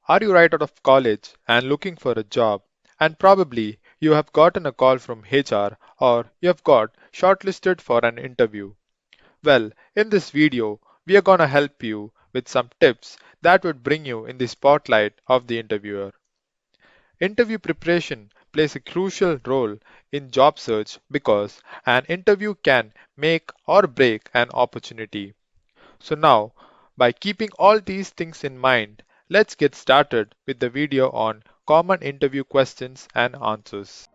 Are you right out of college and looking for a job? And probably you have gotten a call from HR or you have got shortlisted for an interview. Well, in this video, we are gonna help you with some tips that would bring you in the spotlight of the interviewer. Interview preparation plays a crucial role in job search because an interview can make or break an opportunity. So now, by keeping all these things in mind, let's get started with the video on common interview questions and answers.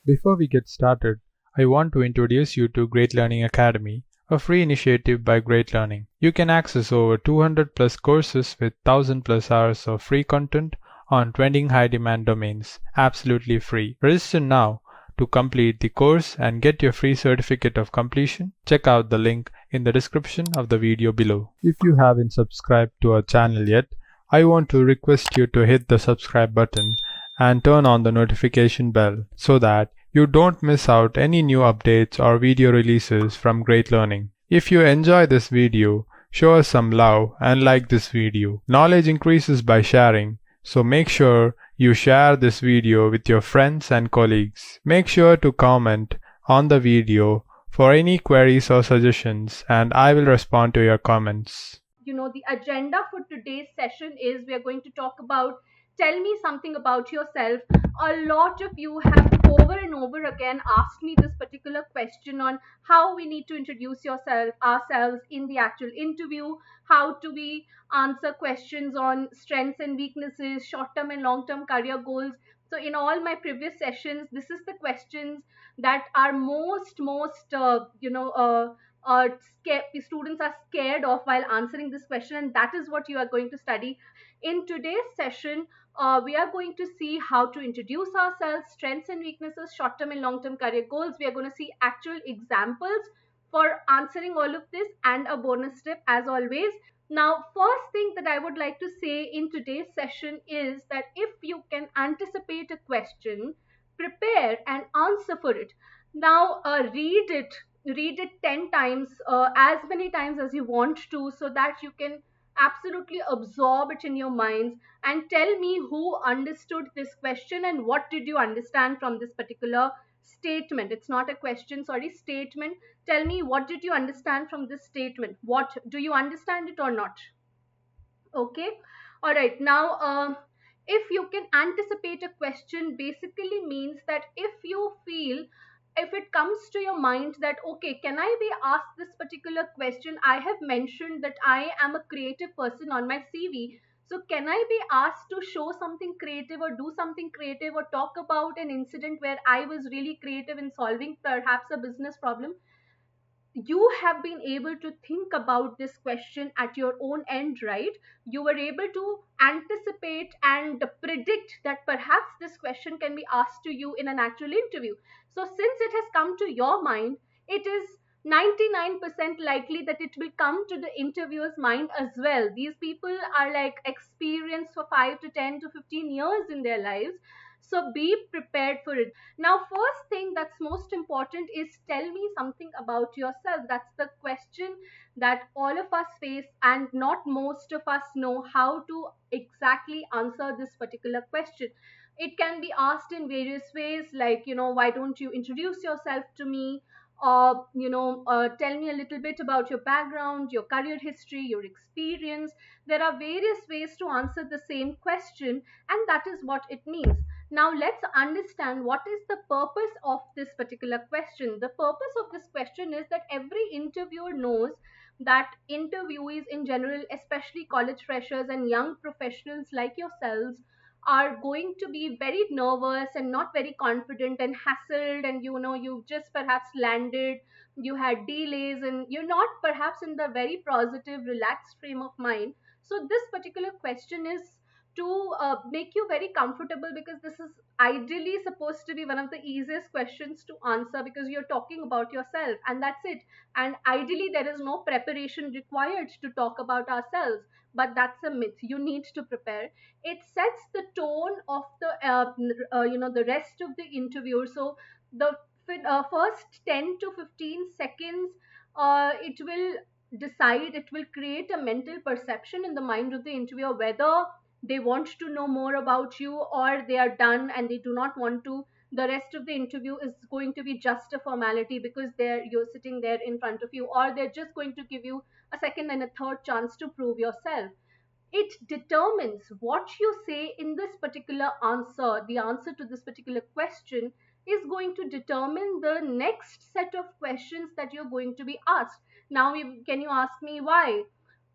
Before we get started, I want to introduce you to Great Learning Academy, a free initiative by Great Learning. You can access over 200 plus courses with 1000 plus hours of free content on trending high demand domains, absolutely free. Register now to complete the course and get your free certificate of completion. Check out the link in the description of the video below. If you haven't subscribed to our channel yet, I want to request you to hit the subscribe button and turn on the notification bell so that you don't miss out any new updates or video releases from Great Learning. If you enjoy this video, show us some love and like this video. Knowledge increases by sharing, so make sure you share this video with your friends and colleagues. Make sure to comment on the video for any queries or suggestions and I will respond to your comments. The agenda for today's session is we are going to talk about tell me something about yourself. A lot of you have over and over again asked me this particular question on how we need to introduce ourselves in the actual interview, how do we answer questions on strengths and weaknesses, short term and long term career goals. So in all my previous sessions, this is the questions that are most students are scared of while answering this question, and that is what you are going to study in today's session. We are going to see how to introduce ourselves, strengths and weaknesses, short term and long term career goals. We are going to see actual examples for answering all of this and a bonus tip as always. Now, first thing that I would like to say in today's session is that if you can anticipate a question, prepare and answer for it. Now, read it 10 times, as many times as you want to, so that you can absolutely absorb it in your minds and tell me who understood this question and what did you understand from this particular statement. It's not a question, sorry, statement. Tell me what did you understand from this statement. What do you understand it or not? Okay. All right. Now, if you can anticipate a question, basically means that if it comes to your mind that, okay, can I be asked this particular question? I have mentioned that I am a creative person on my CV. So, can I be asked to show something creative or do something creative or talk about an incident where I was really creative in solving perhaps a business problem? You have been able to think about this question at your own end, right? You were able to anticipate and predict that perhaps this question can be asked to you in an actual interview. So, since it has come to your mind, it is 99% likely that it will come to the interviewer's mind as well. These people are like experienced for 5 to 10 to 15 years in their lives. So be prepared for it. Now, first thing that's most important is tell me something about yourself. That's the question that all of us face, and not most of us know how to exactly answer this particular question. It can be asked in various ways, like, why don't you introduce yourself to me? Or, tell me a little bit about your background, your career history, your experience. There are various ways to answer the same question, and that is what it means. Now, let's understand what is the purpose of this particular question. The purpose of this question is that every interviewer knows that interviewees in general, especially college freshers and young professionals like yourselves, are going to be very nervous and not very confident and hassled, and you've just perhaps landed, you had delays, and you're not perhaps in the very positive, relaxed frame of mind. So, this particular question is to make you very comfortable, because this is ideally supposed to be one of the easiest questions to answer, because you're talking about yourself and that's it. And ideally, there is no preparation required to talk about ourselves, but that's a myth. You need to prepare. It sets the tone of the rest of the interview. So the first 10 to 15 seconds, it will decide, it will create a mental perception in the mind of the interviewer whether they want to know more about you or they are done and they do not want to. The rest of the interview is going to be just a formality because you're sitting there in front of you, or they're just going to give you a second and a third chance to prove yourself. It determines what you say in this particular answer. The answer to this particular question is going to determine the next set of questions that you're going to be asked. Now, can you ask me why?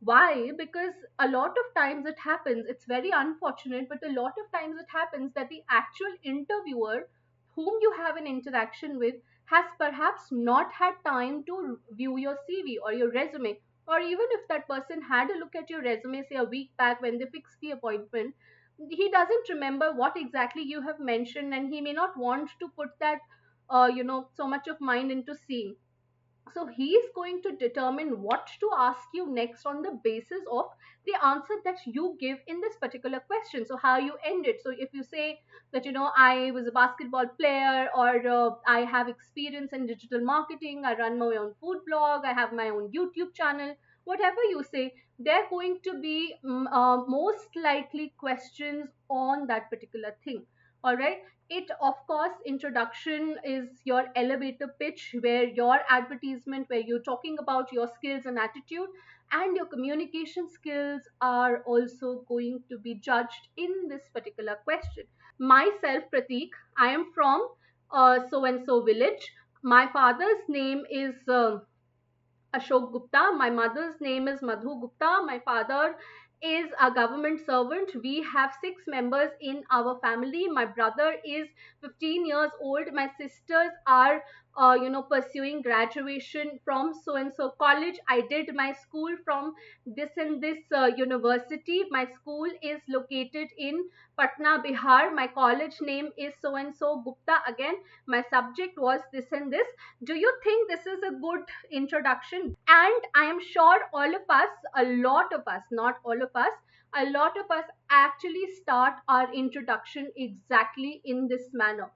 Why? Because a lot of times it happens, it's very unfortunate, but a lot of times it happens that the actual interviewer whom you have an interaction with has perhaps not had time to view your CV or your resume, or even if that person had a look at your resume, say a week back when they fixed the appointment, he doesn't remember what exactly you have mentioned, and he may not want to put that so much of mind into seeing. So he is going to determine what to ask you next on the basis of the answer that you give in this particular question. So how you end it. So if you say that, I was a basketball player, or I have experience in digital marketing, I run my own food blog, I have my own YouTube channel, whatever you say, they're going to be most likely questions on that particular thing. All right. It, of course, introduction is your elevator pitch, where your advertisement, where you're talking about your skills and attitude, and your communication skills are also going to be judged in this particular question. Myself, Pratik, I am from so and so village. My father's name is Ashok Gupta. My mother's name is Madhu Gupta. My father is a government servant. We have six members in our family. My brother is 15 years old. My sisters are, pursuing graduation from so and so college. I did my school from this and this university. My school is located in Patna, Bihar. My college name is so and so Gupta. Again, my subject was this and this. Do you think this is a good introduction? And I am sure all of us, a lot of us, not all of us, a lot of us actually start our introduction exactly in this manner.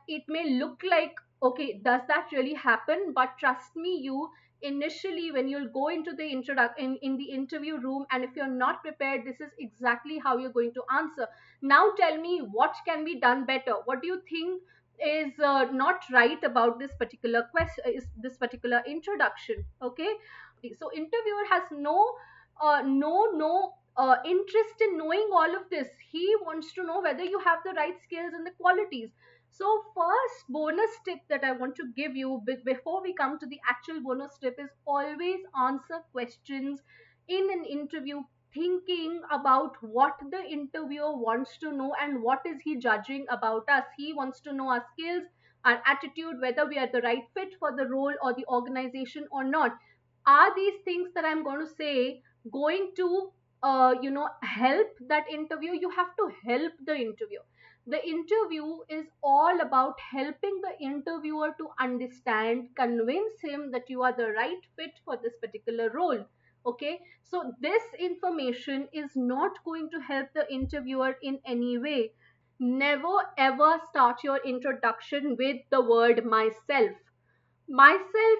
It may look like, okay, does that really happen? But trust me, you initially, when you'll go into the in the interview room, and if you're not prepared, this is exactly how you're going to answer. Now tell me, what can be done better? What do you think is not right about this particular question, is this particular introduction? Okay. So interviewer has no interest in knowing all of this. He wants to know whether you have the right skills and the qualities. So first bonus tip that I want to give you before we come to the actual bonus tip is always answer questions in an interview thinking about what the interviewer wants to know and what is he judging about us. He wants to know our skills, our attitude, whether we are the right fit for the role or the organization or not. Are these things that I'm going to say going to help that interview? You have to help the interview. The interview is all about helping the interviewer to understand, convince him that you are the right fit for this particular role. Okay, so this information is not going to help the interviewer in any way. Never ever start your introduction with the word myself. Myself,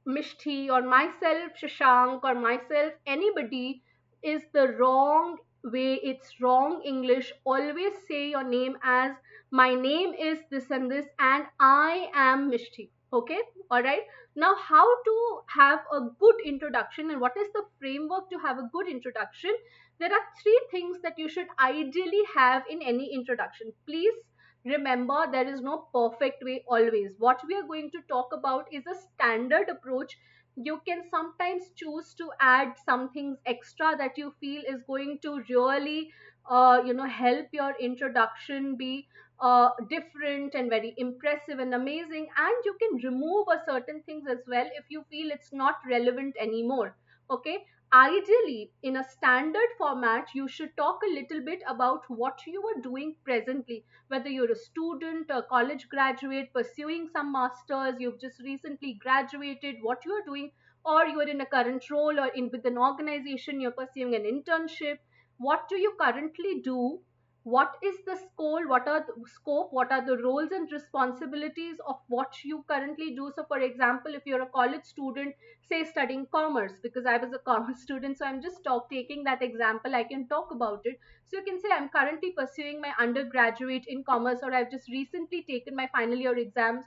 Mishti, or myself, Shashank, or myself, anybody, is the wrong way. It's wrong English. Always say your name as my name is this and this, and I am Mishti. Okay, all right. Now, how to have a good introduction and what is the framework to have a good introduction? There are three things that you should ideally have in any introduction. Please remember, there is no perfect way always. What we are going to talk about is a standard approach. You can sometimes choose to add some things extra that you feel is going to really help your introduction be different and very impressive and amazing, and you can remove a certain things as well if you feel it's not relevant anymore. Okay. Ideally, in a standard format, you should talk a little bit about what you are doing presently, whether you're a student, a college graduate pursuing some masters, you've just recently graduated, what you are doing, or you are in a current role, or in with an organization you're pursuing an internship. What do you currently do what is the scope, what are the scope, what are the roles and responsibilities of what you currently do. So for example, if you're a college student, say studying commerce, because I was a commerce student, so I'm just taking that example, I can talk about it. So you can say I'm currently pursuing my undergraduate in commerce, or I've just recently taken my final year exams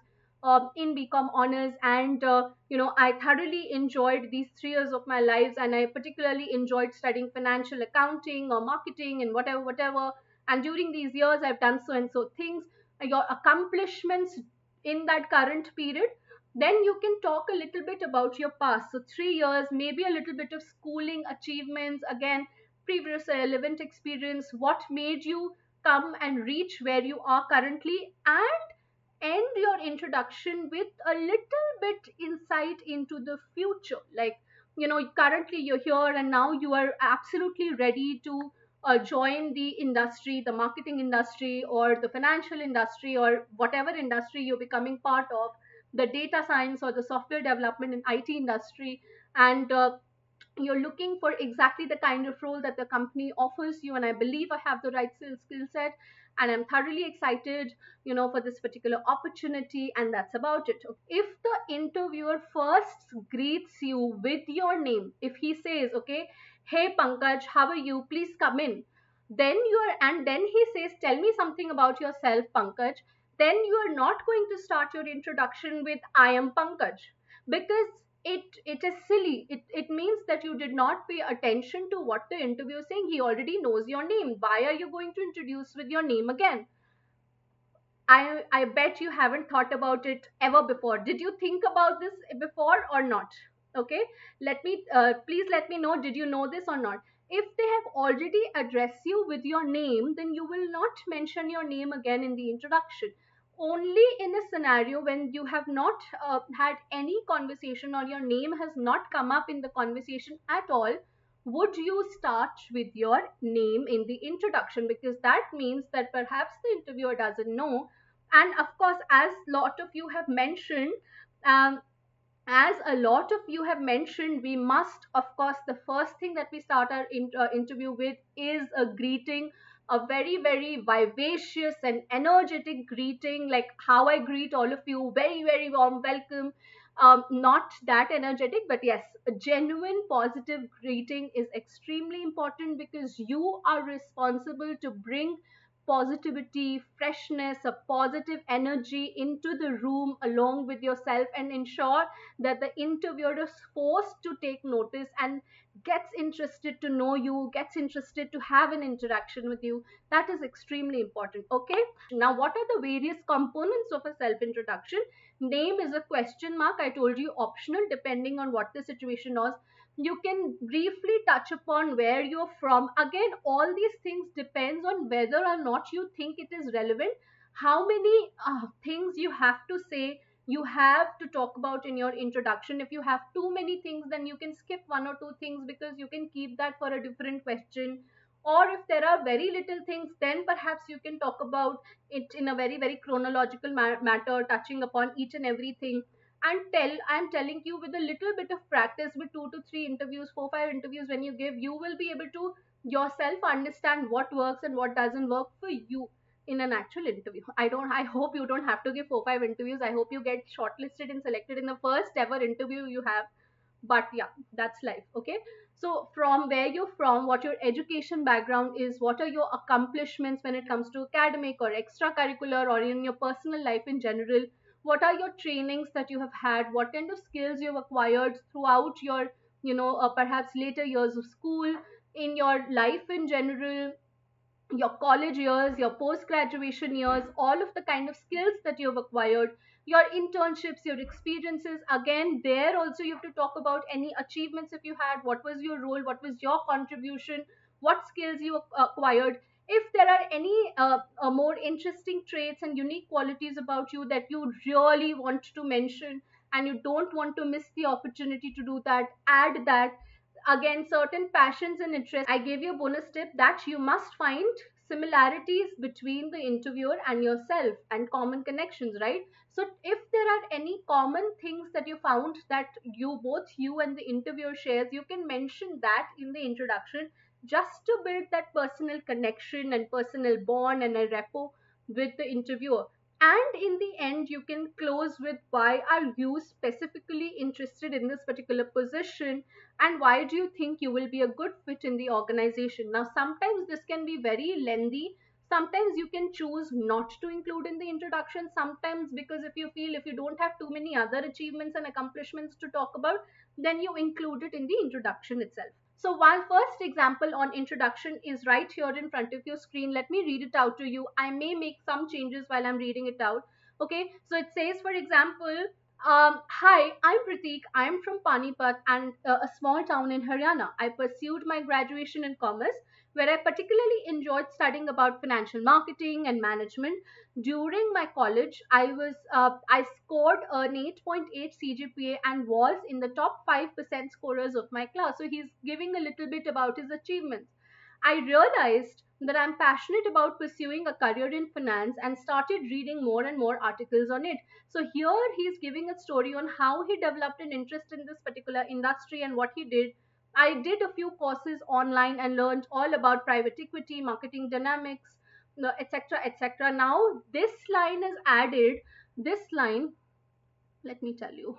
in BCom honors, and I thoroughly enjoyed these 3 years of my lives, and I particularly enjoyed studying financial accounting or marketing and whatever. And during these years, I've done so and so things. Your accomplishments in that current period. Then you can talk a little bit about your past. So 3 years, maybe a little bit of schooling achievements, again, previous relevant experience, what made you come and reach where you are currently, and end your introduction with a little bit insight into the future. Like, currently you're here and now you are absolutely ready to join the industry, the marketing industry, or the financial industry, or whatever industry you're becoming part of, the data science or the software development and IT industry. And you're looking for exactly the kind of role that the company offers you, and I believe I have the right skill set, and I'm thoroughly excited for this particular opportunity, and that's about it. If the interviewer first greets you with your name, if he says, okay, hey Pankaj, how are you, please come in, then he says, tell me something about yourself, Pankaj, then you are not going to start your introduction with I am Pankaj, because it is silly. It means that you did not pay attention to what the interviewer is saying. He already knows your name. Why are you going to introduce with your name again? I bet you haven't thought about it ever before. Did you think about this before or not? Okay, please let me know. Did you know this or not? If they have already addressed you with your name, then you will not mention your name again in the introduction. Only in a scenario when you have not had any conversation, or your name has not come up in the conversation at all, would you start with your name in the introduction, because that means that perhaps the interviewer doesn't know. And of course, as lot of you have mentioned, um, we must, of course, the first thing that we start our interview with is a greeting, a very, very vivacious and energetic greeting, like how I greet all of you, very, very warm welcome. Not that energetic, but yes, a genuine positive greeting is extremely important, because you are responsible to bring positivity, freshness, a positive energy into the room along with yourself, and ensure that the interviewer is forced to take notice and gets interested to know you, gets interested to have an interaction with you. That is extremely important. Okay. Now, what are the various components of a self introduction? Name is a question mark. I told you optional depending on what the situation was. You can briefly touch upon where you're from. Again, all these things depends on whether or not you think it is relevant. How many things you have to say, you have to talk about in your introduction. If you have too many things, then you can skip one or two things, because you can keep that for a different question. Or if there are very little things, then perhaps you can talk about it in a very, very chronological matter, touching upon each and everything. And I'm telling you, with a little bit of practice, with 2 to 3 interviews, 4, 5 interviews, when you give, you will be able to yourself understand what works and what doesn't work for you in an actual interview. I hope you don't have to give 4, 5 interviews. I hope you get shortlisted and selected in the first ever interview you have. But yeah, that's life. Okay. So from where you're from, what your education background is, what are your accomplishments when it comes to academic or extracurricular, or in your personal life in general, what are your trainings that you have had, what kind of skills you've acquired throughout your perhaps later years of school, in your life in general, your college years, your post graduation years, all of the kind of skills that you've acquired, your internships, your experiences. Again, there also you have to talk about any achievements if you had, what was your role, what was your contribution, what skills you acquired. If there are any more interesting traits and unique qualities about you that you really want to mention, and you don't want to miss the opportunity to do that, add that. Again, certain passions and interests, I gave you a bonus tip that you must find similarities between the interviewer and yourself, and common connections, right? So if there are any common things that you found that both you and the interviewer shares, you can mention that in the introduction. just to build that personal connection and personal bond and a rapport with the interviewer. And in the end, you can close with why are you specifically interested in this particular position, and why do you think you will be a good fit in the organization. Now, sometimes this can be very lengthy. Sometimes you can choose not to include in the introduction. Sometimes, because if you feel if you don't have too many other achievements and accomplishments to talk about, then you include it in the introduction itself. So while first example on introduction is right here in front of your screen, let me read it out to you. I may make some changes while I'm reading it out. Okay, so it says, for example, hi, I'm Pratik. I'm from Panipat and a small town in Haryana. I pursued my graduation in commerce, where I particularly enjoyed studying about financial marketing and management. During my college, I scored an 8.8 CGPA and was in the top 5% scorers of my class. So he's giving a little bit about his achievements. I realized that I'm passionate about pursuing a career in finance and started reading more and more articles on it. So here he's giving a story on how he developed an interest in this particular industry and what he did. I did a few courses online and learned all about private equity, marketing dynamics, etc., etc. Now this line is added. This line, let me tell you,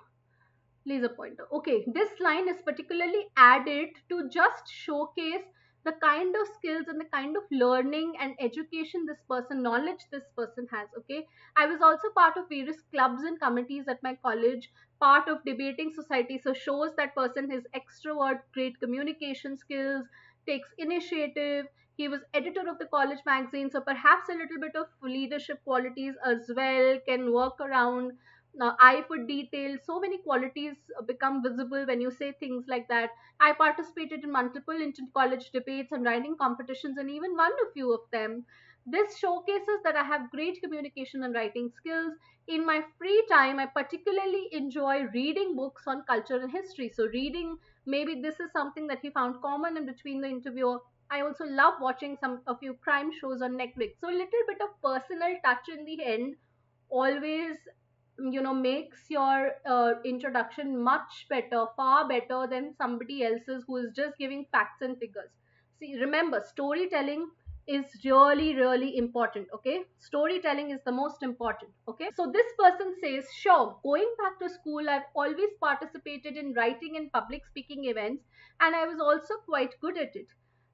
laser pointer. Okay, this line is particularly added to just showcase the kind of skills and the kind of learning and education this person, knowledge this person has. Okay, I was also part of various clubs and committees at my college, part of debating society. So shows that person is extrovert, great communication skills, takes initiative. He was editor of the college magazine, so perhaps a little bit of leadership qualities as well, can work around eye for detail. So many qualities become visible when you say things like that. I participated in multiple inter college debates and writing competitions and even won a few of them. This showcases that I have great communication and writing skills. In my free time, I particularly enjoy reading books on culture and history. So reading, maybe this is something that he found common in between the interviewer. I also love watching a few crime shows on Netflix. So a little bit of personal touch in the end always, makes your introduction much better, far better than somebody else's who is just giving facts and figures. See, remember, storytelling is really really important. Okay, storytelling is the most important. Okay, so this person says, sure, going back to school, I've always participated in writing and public speaking events, and I was also quite good at it.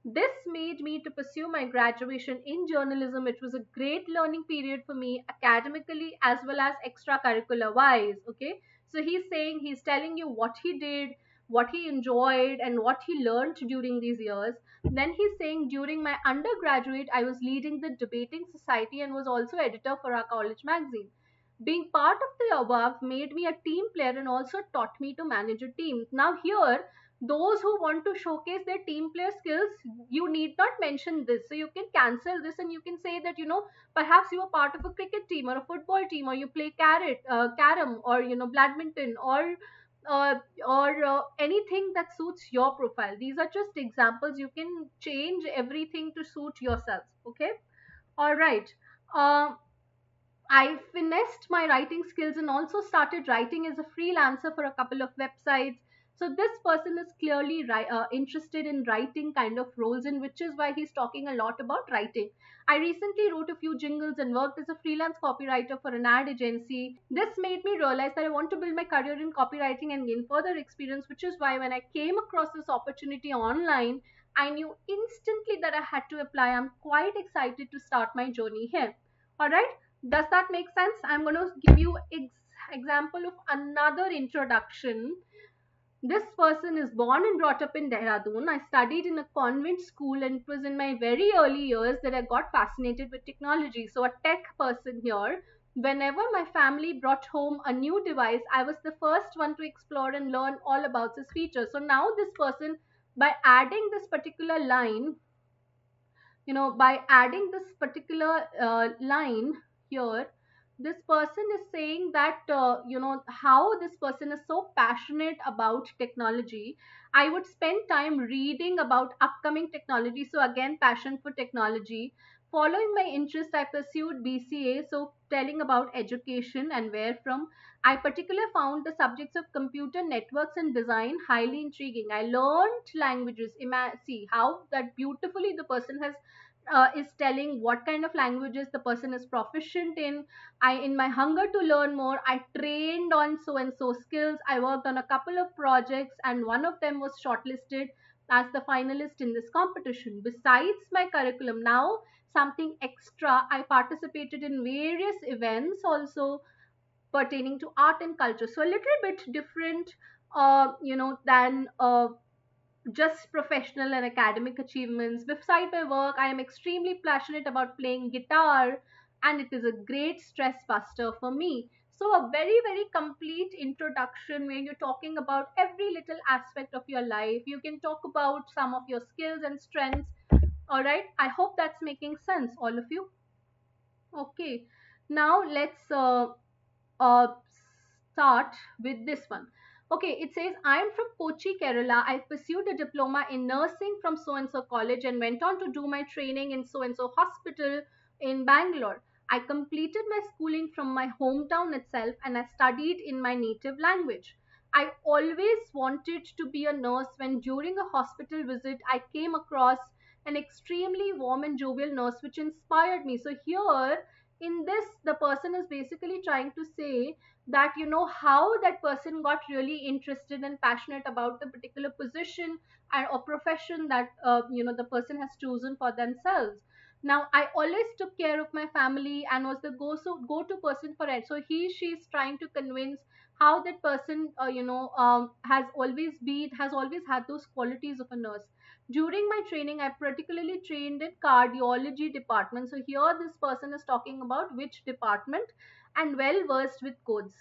This made me to pursue my graduation in journalism. It was a great learning period for me, academically as well as extracurricular wise. Okay, so he's saying, he's telling you what he did, what he enjoyed, and what he learned during these years. Then he's saying, during my undergraduate, I was leading the debating society and was also editor for our college magazine. Being part of the above made me a team player and also taught me to manage a team. Now, here, those who want to showcase their team player skills, you need not mention this. So you can cancel this and you can say that, perhaps you are part of a cricket team or a football team, or you play carom, or, badminton, uh, or anything that suits your profile. These are just examples. You can change everything to suit yourself. Okay. All right. Um, I finessed my writing skills and also started writing as a freelancer for a couple of websites. So this person is clearly interested in writing kind of roles, in which is why he's talking a lot about writing. I recently wrote a few jingles and worked as a freelance copywriter for an ad agency. This made me realize that I want to build my career in copywriting and gain further experience, which is why when I came across this opportunity online, I knew instantly that I had to apply. I'm quite excited to start my journey here. All right, does that make sense? I'm going to give you example of another introduction. This person is born and brought up in Dehradun. I studied in a convent school, and it was in my very early years that I got fascinated with technology. So a tech person here. Whenever my family brought home a new device, I was the first one to explore and learn all about its features. So now this person, by adding this particular line, by adding this particular line here, this person is saying that, how this person is so passionate about technology. I would spend time reading about upcoming technology. So again, passion for technology. Following my interest, I pursued BCA, so telling about education and where from. I particularly found the subjects of computer networks and design highly intriguing. I learned languages. See how that beautifully the person has is telling what kind of languages the person is proficient in. In my hunger to learn more, I trained on so and so skills. I worked on a couple of projects, and one of them was shortlisted as the finalist in this competition. Besides my curriculum, now something extra, I participated in various events also pertaining to art and culture. So a little bit different, than just professional and academic achievements. Beside my work, I am extremely passionate about playing guitar, and it is a great stress buster for me. So, a very, very complete introduction where you're talking about every little aspect of your life. You can talk about some of your skills and strengths. All right, I hope that's making sense, all of you. Okay, now let's uh, start with this one. Okay, it says, I am from Kochi, Kerala. I pursued a diploma in nursing from so and so college and went on to do my training in so and so hospital in Bangalore. I completed my schooling from my hometown itself and I studied in my native language. I always wanted to be a nurse when during a hospital visit I came across an extremely warm and jovial nurse which inspired me. So here in this, the person is basically trying to say that how that person got really interested and passionate about the particular position or profession that the person has chosen for themselves. Now I always took care of my family and was the go to person for it. So she's trying to convince how that person has always had those qualities of a nurse. During my training, I particularly trained in cardiology department. So here this person is talking about which department, and well versed with codes.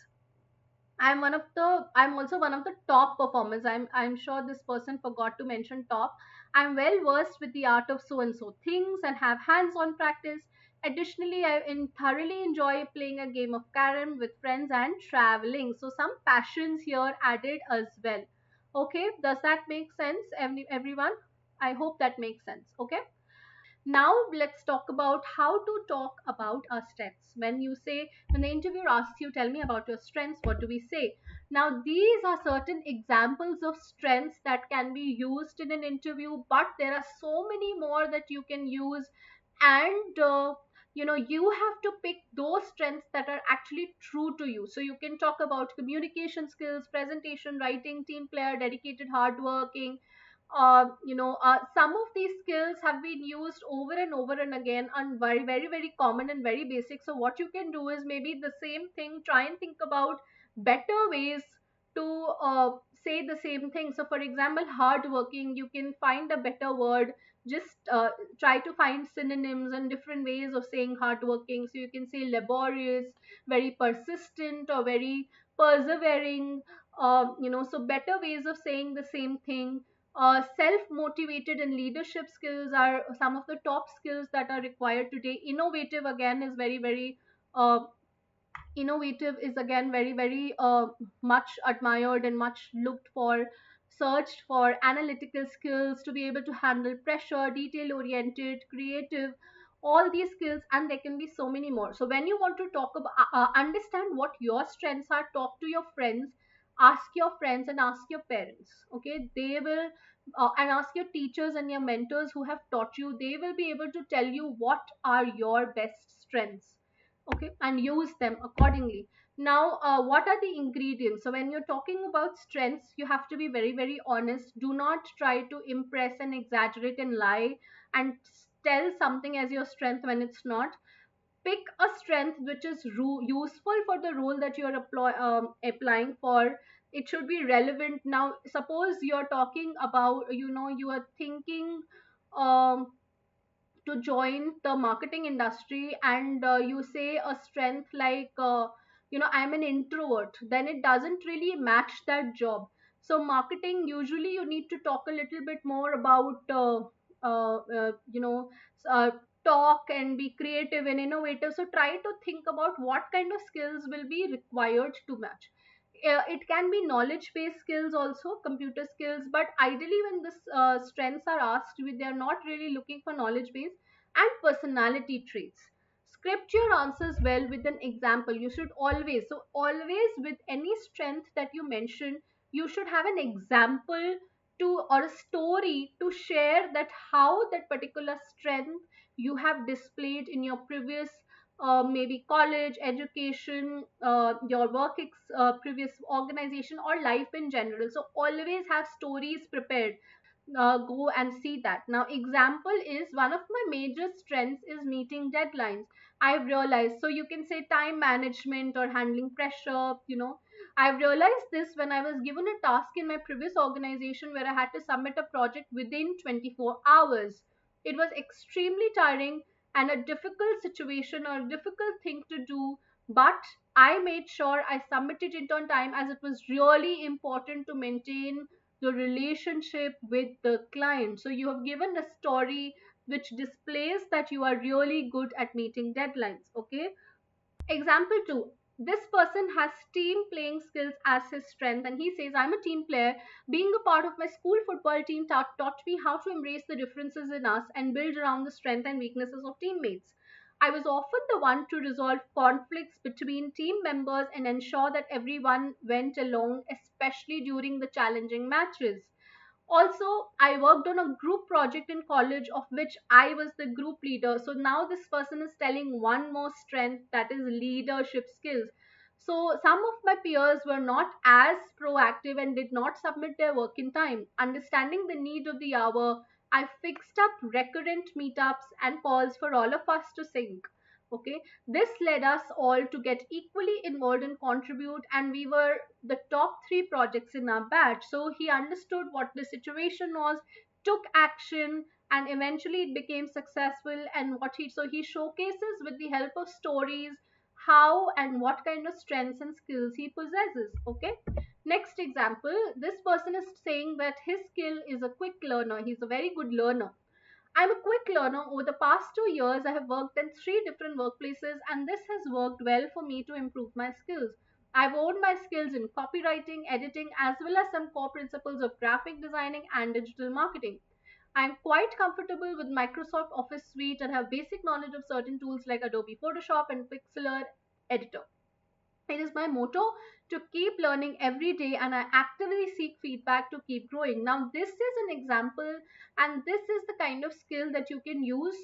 I'm also one of the top performers. I'm sure this person forgot to mention top. I'm well versed with the art of so and so things and have hands-on practice. Additionally, thoroughly enjoy playing a game of carom with friends and traveling. So some passions here added as well. Okay, does that make sense, everyone? I hope that makes sense. Okay. Now let's talk about how to talk about our strengths. When the interviewer asks you, tell me about your strengths, what do we say? Now these are certain examples of strengths that can be used in an interview, but there are so many more that you can use. And you have to pick those strengths that are actually true to you. So you can talk about communication skills, presentation, writing, team player, dedicated, hardworking. Some of these skills have been used over and over and again and very, very, very common and very basic. So what you can do is maybe the same thing, try and think about better ways to say the same thing. So for example, hardworking, you can find a better word. Just try to find synonyms and different ways of saying hardworking. So you can say laborious, very persistent, or very persevering. So better ways of saying the same thing. Self motivated and leadership skills are some of the top skills that are required today. Innovative again is very, very uh, innovative is again very, very much admired and much looked for, searched for. Analytical skills, to be able to handle pressure, detail oriented, creative, all these skills, and there can be so many more. So when you want to talk about understand what your strengths are, talk to your friends, ask your friends and ask your parents. Okay, they will and ask your teachers and your mentors who have taught you. They will be able to tell you what are your best strengths. Okay, and use them accordingly. Now what are the ingredients? So when you're talking about strengths, you have to be very, very honest. Do not try to impress and exaggerate and lie and tell something as your strength when it's not. Pick a strength which is useful for the role that you're applying for. It should be relevant. Now suppose you're talking about, you are thinking um, to join the marketing industry, and you say a strength like I'm an introvert, then it doesn't really match that job. So marketing, usually you need to talk a little bit more about uh, uh, you know uh, talk and be creative and innovative. So try to think about what kind of skills will be required to match. It can be knowledge based skills also, computer skills, but ideally when the strengths are asked, they're not really looking for knowledge based. and personality traits. Script your answers well with an example. You should always, so always with any strength that you mention, you should have an example to or a story to share that how that particular strength you have displayed in your previous maybe college education, your previous organization or life in general. So always have stories prepared. Go and see that. Now, example is one of my major strengths is meeting deadlines. I've realized, so you can say time management or handling pressure. I've realized this when I was given a task in my previous organization where I had to submit a project within 24 hours. It was extremely tiring and a difficult situation or a difficult thing to do, but I made sure I submitted it on time as it was really important to maintain the relationship with the client. So you have given a story which displays that you are really good at meeting deadlines. Okay. Example 2. This person has team playing skills as his strength, and he says, I'm a team player. Being a part of my school football team taught me how to embrace the differences in us and build around the strength and weaknesses of teammates. I was often the one to resolve conflicts between team members and ensure that everyone went along, especially during the challenging matches. Also, I worked on a group project in college of which I was the group leader. So now this person is telling one more strength, that is leadership skills. So some of my peers were not as proactive and did not submit their work in time. Understanding the need of the hour, I fixed up recurrent meetups and calls for all of us to sync. Okay, this led us all to get equally involved and contribute, and we were the top three projects in our batch. So he understood what the situation was, took action, and eventually it became successful. And he showcases with the help of stories how and what kind of strengths and skills he possesses. Okay. Next example, this person is saying that his skill is a quick learner. He's a very good learner. I'm a quick learner. Over the past 2 years, I have worked in three different workplaces, and this has worked well for me to improve my skills. I've honed my skills in copywriting, editing, as well as some core principles of graphic designing and digital marketing. I'm quite comfortable with Microsoft Office Suite and have basic knowledge of certain tools like Adobe Photoshop and Pixlr Editor. It is my motto to keep learning every day, and I actively seek feedback to keep growing. Now, this is an example, and this is the kind of skill that you can use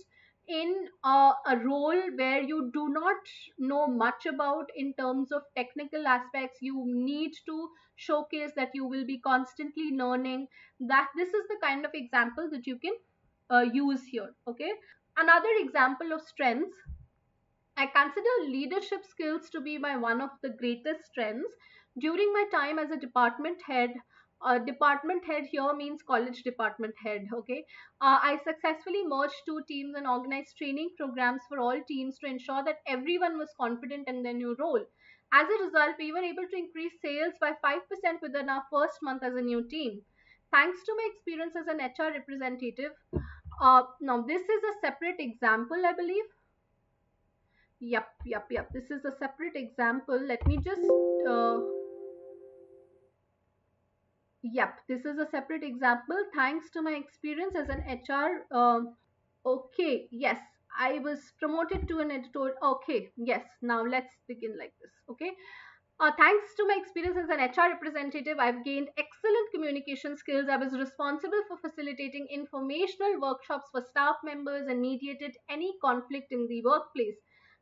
in a role where you do not know much about in terms of technical aspects. You need to showcase that you will be constantly learning. That this is the kind of example that you can use here. Okay. Another example of strengths, I consider leadership skills to be my one of the greatest strengths. During my time as a department head here means college department head. Okay, I successfully merged two teams and organized training programs for all teams to ensure that everyone was confident in their new role. As a result, we were able to increase sales by 5% within our first month as a new team. Thanks to my experience as an HR representative. Now, this is a separate example, I believe. Yep. This is a separate example. Let me just. Yep, this is a separate example. Thanks to my experience as an HR. Okay, yes, I was promoted to an editor. Okay, yes, now let's begin like this. Okay. Thanks to my experience as an HR representative, I've gained excellent communication skills. I was responsible for facilitating informational workshops for staff members and mediated any conflict in the workplace.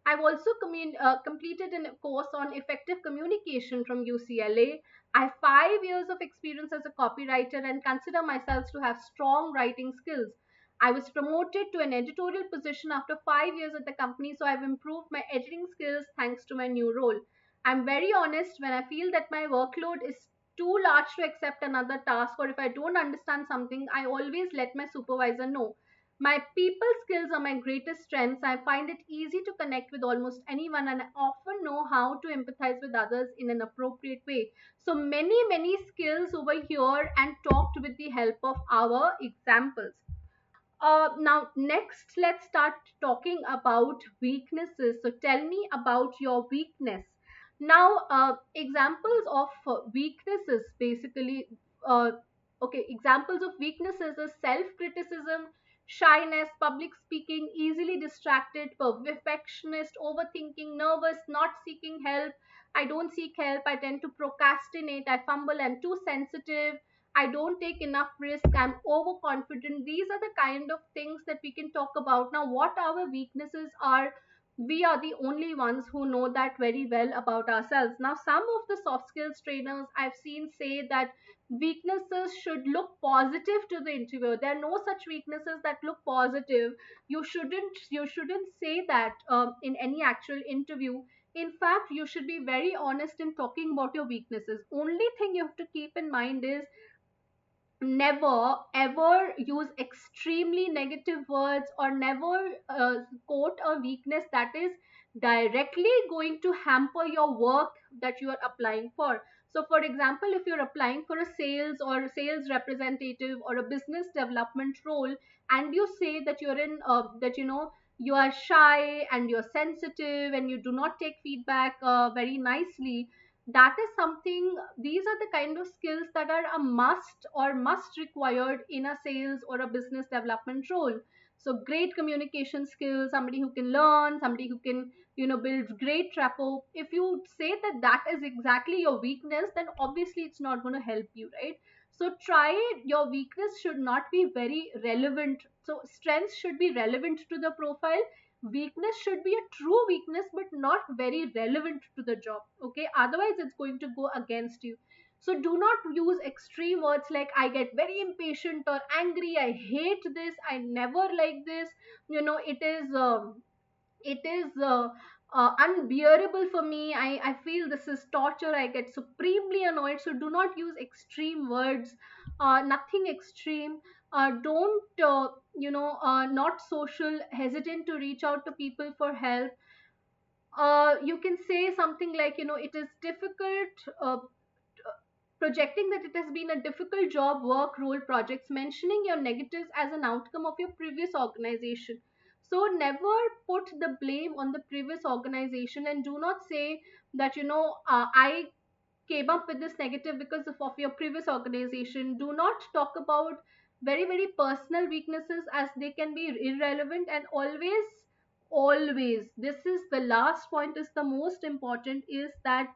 I've also completed a course on effective communication from UCLA. I have 5 years of experience as a copywriter and consider myself to have strong writing skills. I was promoted to an editorial position after 5 years at the company, so I've improved my editing skills thanks to my new role. I'm very honest when I feel that my workload is too large to accept another task, or if I don't understand something, I always let my supervisor know. My people skills are my greatest strengths. I find it easy to connect with almost anyone, and I often know how to empathize with others in an appropriate way. So many skills over here and talked with the help of our examples. Now, next, let's start talking about weaknesses. So, tell me about your weakness. Now, examples of weaknesses basically, uh, okay, examples of weaknesses is self criticism, shyness, public speaking, easily distracted, perfectionist, overthinking, nervous, not seeking help. I don't seek help, I tend to procrastinate, I fumble, I'm too sensitive, I don't take enough risk, I'm overconfident. These are the kind of things that we can talk about. Now, what our weaknesses are, we are the only ones who know that very well about ourselves. Now, some of the soft skills trainers I've seen say that weaknesses should look positive to the interviewer. There are no such weaknesses that look positive. You shouldn't say that in any actual interview. In fact, you should be very honest in talking about your weaknesses. Only thing you have to keep in mind is never ever use extremely negative words, or never quote a weakness that is directly going to hamper your work that you are applying for. So for example, if you're applying for a sales or a sales representative or a business development role, and you say that you're in that you are shy and you're sensitive and you do not take feedback very nicely, that is something, these are the kind of skills that are a must or must required in a sales or a business development role. So great communication skills, somebody who can learn, somebody who can build great rapport. If you say that that is exactly your weakness, then obviously it's not going to help you, right? So try it. Your weakness should not be very relevant. So strengths should be relevant to the profile. Weakness should be a true weakness but not very relevant to the job. Okay, otherwise it's going to go against you. So do not use extreme words like I get very impatient or angry, I hate this, I never like this. It is unbearable for me. I feel this is torture. I get supremely annoyed. So do not use extreme words. Nothing extreme. Don't not social, hesitant to reach out to people for help. You can say something like, it is difficult. Projecting that it has been a difficult job, work, role, projects, mentioning your negatives as an outcome of your previous organization. So never put the blame on the previous organization, and do not say that, I came up with this negative because of your previous organization. Do not talk about very, very personal weaknesses, as they can be irrelevant. And always, this is the last point, is the most important, is that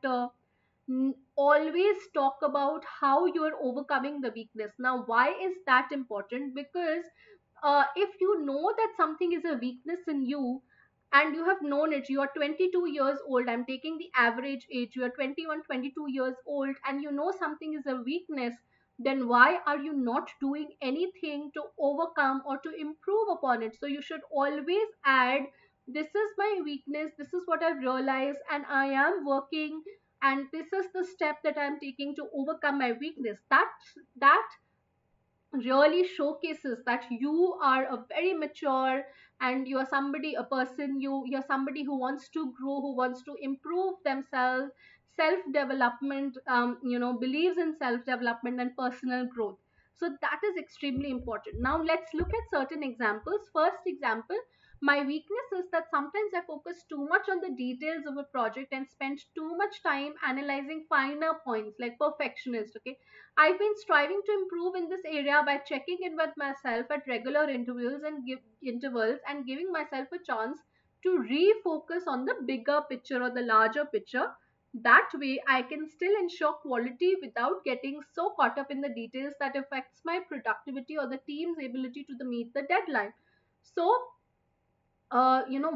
always talk about how you're overcoming the weakness. Now, why is that important? Because if you know that something is a weakness in you, and you have known it, you are 22 years old, I'm taking the average age, you are 21, 22 years old, and you know something is a weakness, then why are you not doing anything to overcome or to improve upon it? So you should always add, this is my weakness, this is what I've realized, and I am working, and this is the step that I'm taking to overcome my weakness. That really showcases that you are a very mature, and you are somebody, a person, you're somebody who wants to grow, who wants to improve themselves, self development, believes in self development and personal growth. So that is extremely important. Now let's look at certain examples. First example, my weakness is that sometimes I focus too much on the details of a project and spend too much time analyzing finer points, like perfectionist. Okay, I've been striving to improve in this area by checking in with myself at regular intervals and giving myself a chance to refocus on the bigger picture or the larger picture. That way, I can still ensure quality without getting so caught up in the details that affects my productivity or the team's ability to meet the deadline. So,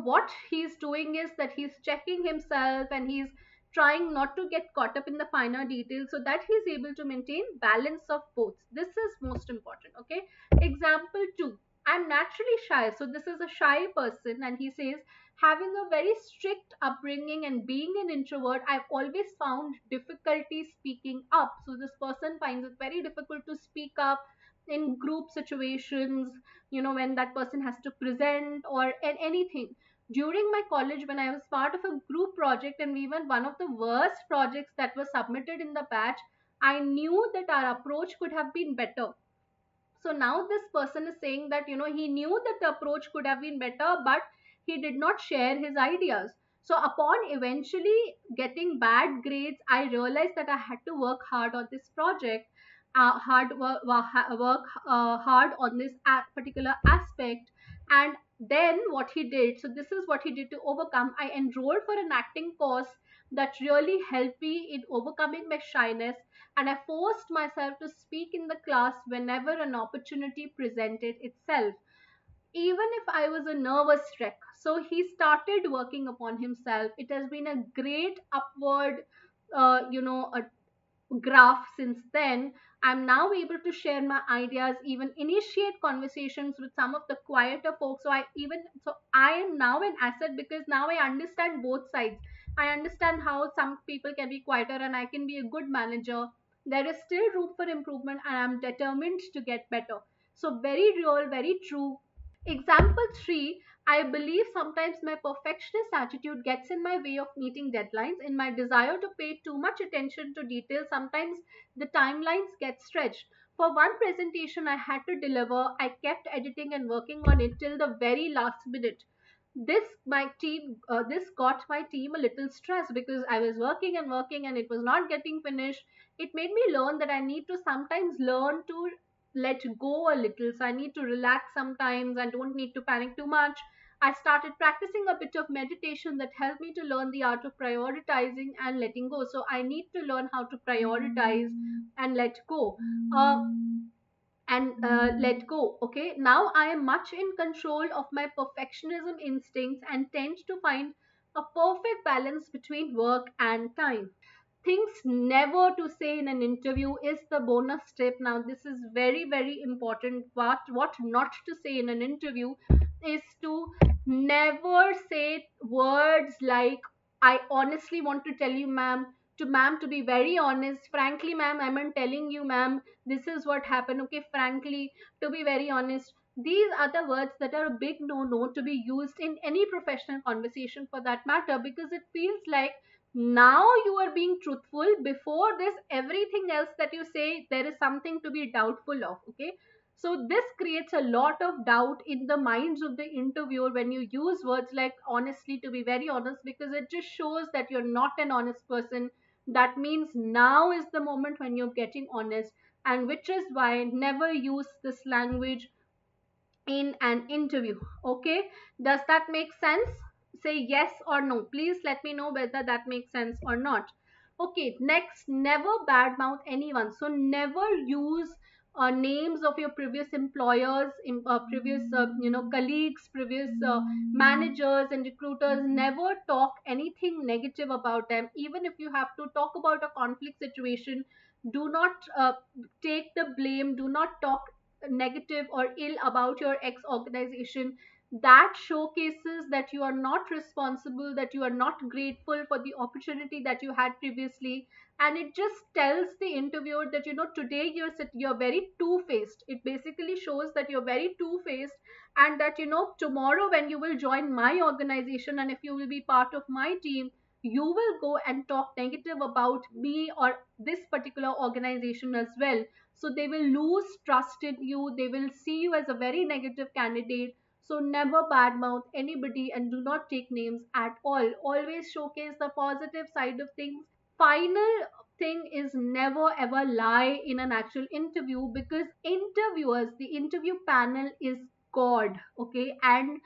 what he's doing is that he's checking himself, and he's trying not to get caught up in the finer details, so that he's able to maintain balance of both. This is most important. Okay, example 2, I'm naturally shy. So this is a shy person, and he says, having a very strict upbringing and being an introvert, I've always found difficulty speaking up. So this person finds it very difficult to speak up in group situations, when that person has to present or anything. During my college, when I was part of a group project, and we were one of the worst projects that was submitted in the batch, I knew that our approach could have been better. So now this person is saying that, he knew that the approach could have been better, but he did not share his ideas. So upon eventually getting bad grades, I realized that I had to work hard on this project. hard on this particular aspect. And then what he did, so this is what he did to overcome. I enrolled for an acting course that really helped me in overcoming my shyness, and I forced myself to speak in the class whenever an opportunity presented itself, even if I was a nervous wreck. So he started working upon himself. It has been a great upward, a graph since then. I'm now able to share my ideas, even initiate conversations with some of the quieter folks. So I am now an asset because now I understand both sides. I understand how some people can be quieter and I can be a good manager. There is still room for improvement and I'm determined to get better. So very real, very true. Example 3, I believe sometimes my perfectionist attitude gets in my way of meeting deadlines. In my desire to pay too much attention to detail, sometimes the timelines get stretched. For one presentation I had to deliver, I kept editing and working on it till the very last minute. This got my team a little stressed because I was working and working and it was not getting finished. It made me learn that I need to sometimes learn to let go a little. So I need to relax sometimes. I don't need to panic too much. I started practicing a bit of meditation that helped me to learn the art of prioritizing and letting go. So I need to learn how to prioritize and let go. Uh, let go. Okay, now I am much in control of my perfectionism instincts and tend to find a perfect balance between work and time. Things never to say in an interview is the bonus tip. Now this is very very important. What not to say in an interview is to never say words like, I honestly want to tell you ma'am, to ma'am, to be very honest, frankly ma'am, I'm telling you ma'am, this is what happened. Okay, frankly, to be very honest, these are the words that are a big no no to be used in any professional conversation for that matter, because it feels like now you are being truthful. Before this, everything else that you say, there is something to be doubtful of. Okay, so this creates a lot of doubt in the minds of the interviewer when you use words like honestly, to be very honest, because it just shows that you're not an honest person. That means now is the moment when you're getting honest, and which is why never use this language in an interview. Okay, does that make sense? Say yes or no. Please let me know whether that makes sense or not. Okay, next, never badmouth anyone. So never use names of your previous employers, previous colleagues, previous managers and recruiters. Never talk anything negative about them. Even if you have to talk about a conflict situation, do not take the blame. Do not talk negative or ill about your ex organization. That showcases that you are not responsible, that you are not grateful for the opportunity that you had previously. And it just tells the interviewer that today you're very two faced. It basically shows that you're very two faced, and that tomorrow when you will join my organization and if you will be part of my team, you will go and talk negative about me or this particular organization as well. So they will lose trust in you. They will see you as a very negative candidate. So never badmouth anybody and do not take names at all. Always showcase the positive side of things. Final thing is, never ever lie in an actual interview, because interviewers, the interview panel is God. Okay, and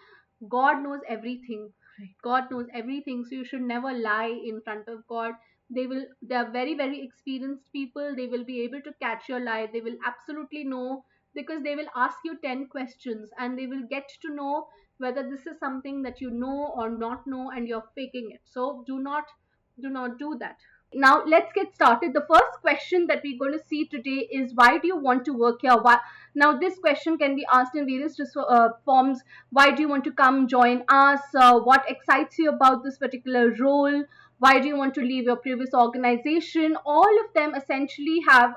God knows everything. Right? God knows everything, so you should never lie in front of God. They are very very experienced people. They will be able to catch your lie. They will absolutely know, because they will ask you 10 questions and they will get to know whether this is something that you know or not know and you're faking it. So do not do that. Now let's get started. The first question that we're going to see today is, why do you want to work here? Why? Now this question can be asked in various forms. Why do you want to come join us? What excites you about this particular role? Why do you want to leave your previous organization? All of them essentially have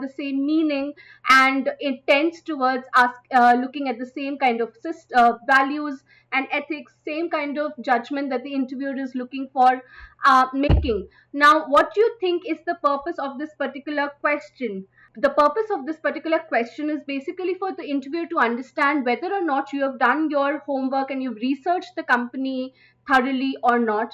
the same meaning, and it tends towards us looking at the same kind of values and ethics, same kind of judgment that the interviewer is looking for making. Now, what do you think is the purpose of this particular question? The purpose of this particular question is basically for the interviewer to understand whether or not you have done your homework and you've researched the company thoroughly or not.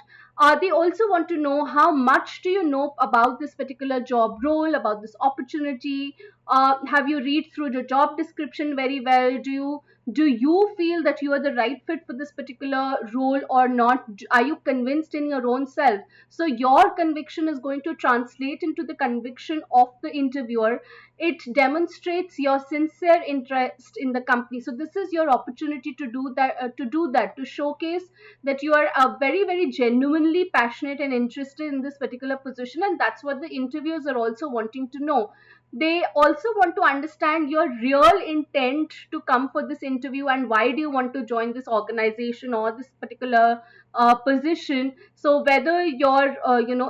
They also want to know how much do you know about this particular job role, about this opportunity. Have you read through the job description very well? Do you feel that you are the right fit for this particular role or not? Are you convinced in your own self? So your conviction is going to translate into the conviction of the interviewer. It demonstrates your sincere interest in the company. So this is your opportunity to do that, to showcase that you are very very genuinely passionate and interested in this particular position, and that's what the interviewers are also wanting to know. They also want to understand your real intent to come for this interview, and why do you want to join this organization or this particular position. So whether your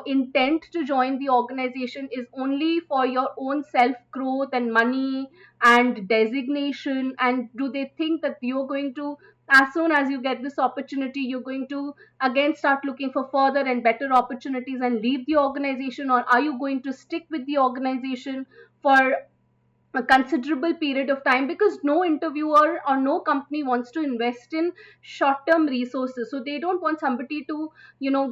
intent to join the organization is only for your own self growth and money and designation, and do they think that you're going to, as soon as you get this opportunity, you're going to again start looking for further and better opportunities and leave the organization, or are you going to stick with the organization for a considerable period of time? Because no interviewer or no company wants to invest in short term resources. So they don't want somebody to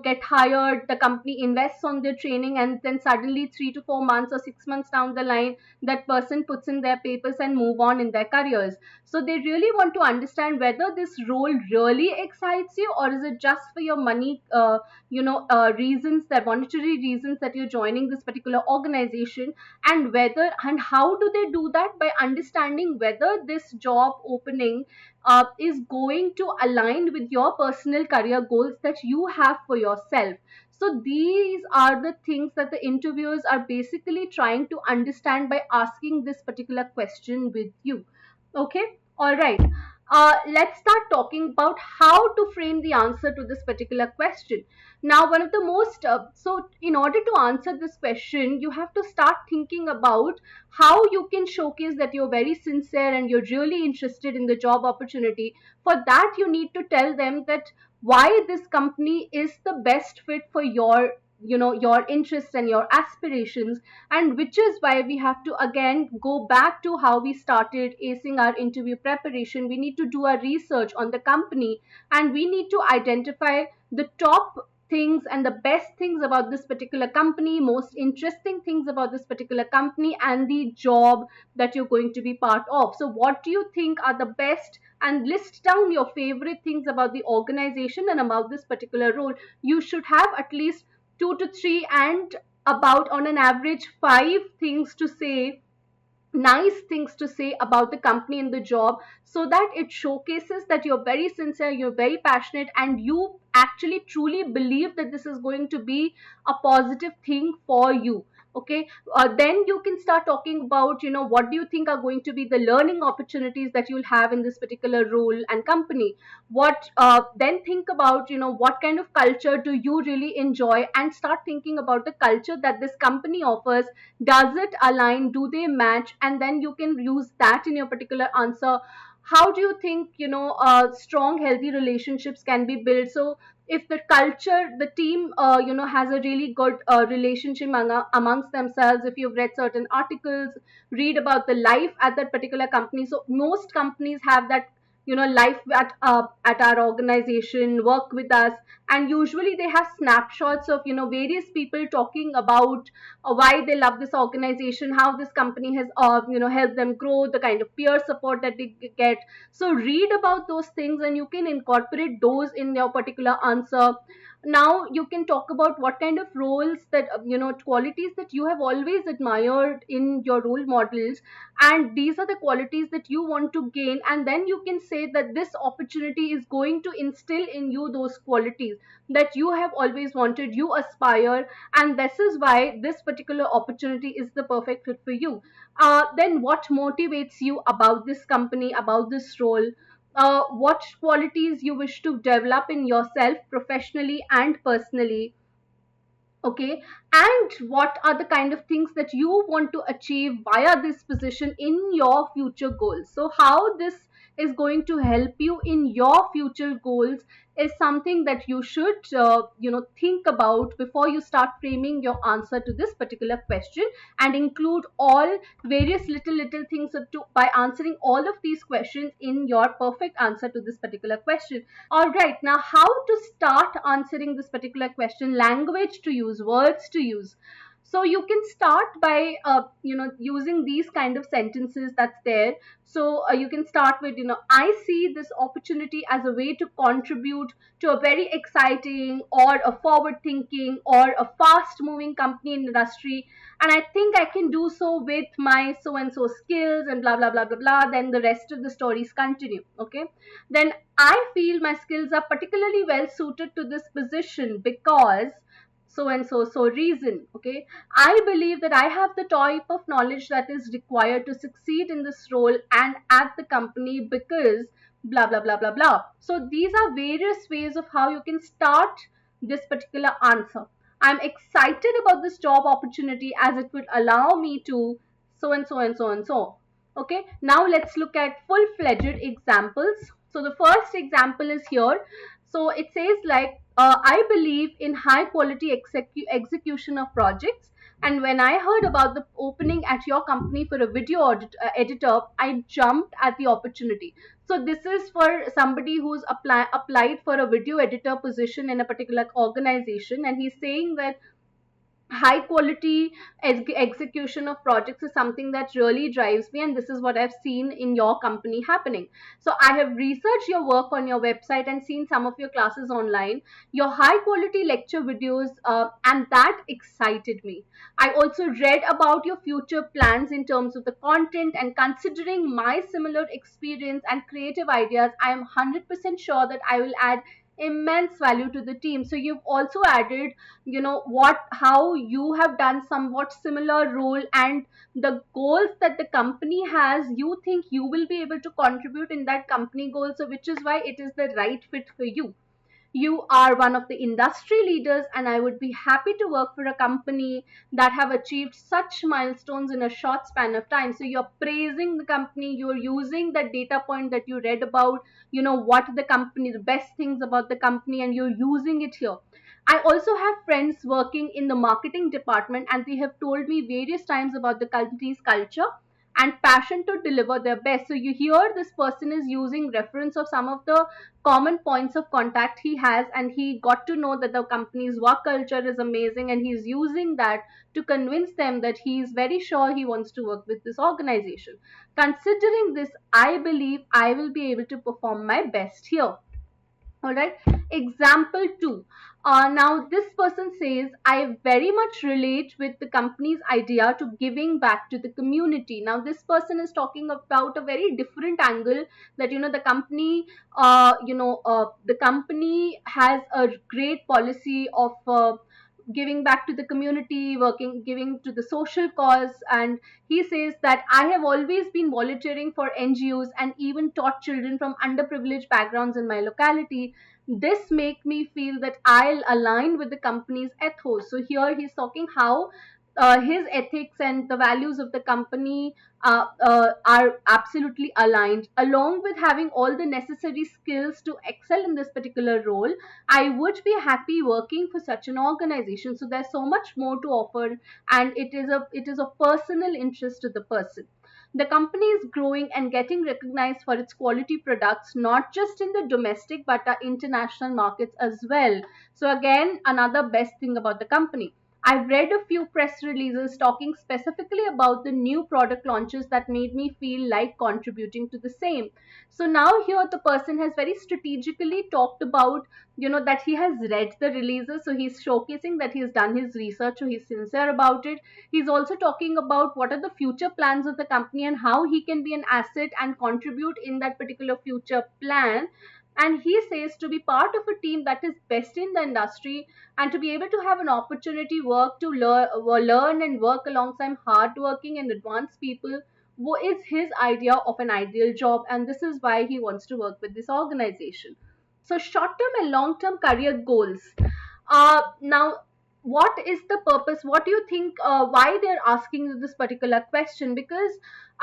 get hired, the company invests on their training, and then suddenly 3 to 4 months or 6 months down the line, that person puts in their papers and move on in their careers. So they really want to understand whether this role really excites you, or is it just for your money, reasons, that monetary reasons, that you're joining this particular organization. And whether and how do they do that? By understanding whether this job opening is going to align with your personal career goals that you have for yourself. So these are the things that the interviewers are basically trying to understand by asking this particular question with you. Okay, all right. Let's start talking about how to frame the answer to this particular question. Now, one of the most in order to answer this question, you have to start thinking about how you can showcase that you're very sincere and you're really interested in the job opportunity. For that, you need to tell them that why this company is the best fit for your interests and your aspirations, and which is why we have to again go back to how we started acing our interview preparation. We need to do our research on the company, and we need to identify the top things and the best things about this particular company, most interesting things about this particular company, and the job that you're going to be part of. So what do you think are the best, and list down your favorite things about the organization and about this particular role. You should have at least 2 to 3 and about, on an average, 5 things to say, nice things to say about the company and the job, so that it showcases that you're very sincere, you're very passionate, and you actually truly believe that this is going to be a positive thing for you. Okay, then you can start talking about what do you think are going to be the learning opportunities that you'll have in this particular role and company. What Then think about what kind of culture do you really enjoy, and start thinking about the culture that this company offers. Does it align? Do they match? And then you can use that in your particular answer. How do you think strong healthy relationships can be built? So if the culture, the team has a really good relationship amongst themselves, if you've read certain articles, read about the life at that particular company. So most companies have that life at our organization, work with us, and usually they have snapshots of various people talking about why they love this organization, how this company has helped them grow, the kind of peer support that they get. So read about those things, and you can incorporate those in your particular answer. Now you can talk about what kind of roles that qualities that you have always admired in your role models, and these are the qualities that you want to gain. And then you can say that this opportunity is going to instill in you those qualities that you have always wanted, you aspire, and this is why this particular opportunity is the perfect fit for you. Then what motivates you about this company, about this role? What qualities you wish to develop in yourself professionally and personally? Okay, and what are the kind of things that you want to achieve via this position in your future goals? So how this is going to help you in your future goals is something that you should think about before you start framing your answer to this particular question, and include all various little things by answering all of these questions in your perfect answer to this particular question. All right, now how to start answering this particular question, language to use, words to use. So you can start by using these kind of sentences that's there. So you can start with, I see this opportunity as a way to contribute to a very exciting or a forward thinking or a fast moving company in industry, and I think I can do so with my so and so skills and blah blah blah blah blah. Then the rest of the stories continue. Okay, then I feel my skills are particularly well suited to this position because so and so so reason. Okay, I believe that I have the type of knowledge that is required to succeed in this role and at the company because blah blah blah blah blah. So these are various ways of how you can start this particular answer. I'm excited about this job opportunity as it would allow me to so and so and so and so. Okay, now let's look at full-fledged examples. So the first example is here. So it says like, I believe in high quality execution of projects. And when I heard about the opening at your company for a editor, I jumped at the opportunity. So this is for somebody who's applied for a video editor position in a particular organization, and he's saying that high quality execution of projects is something that really drives me, and this is what I've seen in your company happening. So I have researched your work on your website and seen some of your classes online, your high quality lecture videos, and that excited me. I also read about your future plans in terms of the content, and considering my similar experience and creative ideas, I am 100% sure that I will add immense value to the team. So you've also added, how you have done somewhat similar role, and the goals that the company has, you think you will be able to contribute in that company goal, so which is why it is the right fit for you. You are one of the industry leaders, and I would be happy to work for a company that have achieved such milestones in a short span of time. So you're praising the company, you're using that data point that you read about, what the company, the best things about the company, and you're using it here. I also have friends working in the marketing department, and they have told me various times about the company's culture and passion to deliver their best. So you hear this person is using reference of some of the common points of contact he has, and he got to know that the company's work culture is amazing, and he's using that to convince them that he is very sure he wants to work with this organization. Considering this, I believe I will be able to perform my best here. All right, example 2. Now this person says, I very much relate with the company's idea to giving back to the community. Now this person is talking about a very different angle, that the company, the company has a great policy of giving back to the community, working, giving to the social cause. And he says that I have always been volunteering for NGOs and even taught children from underprivileged backgrounds in my locality. This make me feel that I'll align with the company's ethos. So here he's talking how his ethics and the values of the company are absolutely aligned. Along with having all the necessary skills to excel in this particular role, I would be happy working for such an organization. So there's so much more to offer, and it is of personal interest to the person. The company is growing and getting recognized for its quality products, not just in the domestic but international markets as well. So again, another best thing about the company. I've read a few press releases talking specifically about the new product launches that made me feel like contributing to the same. So now here the person has very strategically talked about, that he has read the releases. So he's showcasing that he's done his research, so he's sincere about it. He's also talking about what are the future plans of the company and how he can be an asset and contribute in that particular future plan. And he says to be part of a team that is best in the industry, and to be able to have an opportunity work to learn and work alongside hardworking and advanced people is his idea of an ideal job, and this is why he wants to work with this organization. So short-term and long-term career goals. Now, what is the purpose? What do you think? Why they're asking you this particular question? Because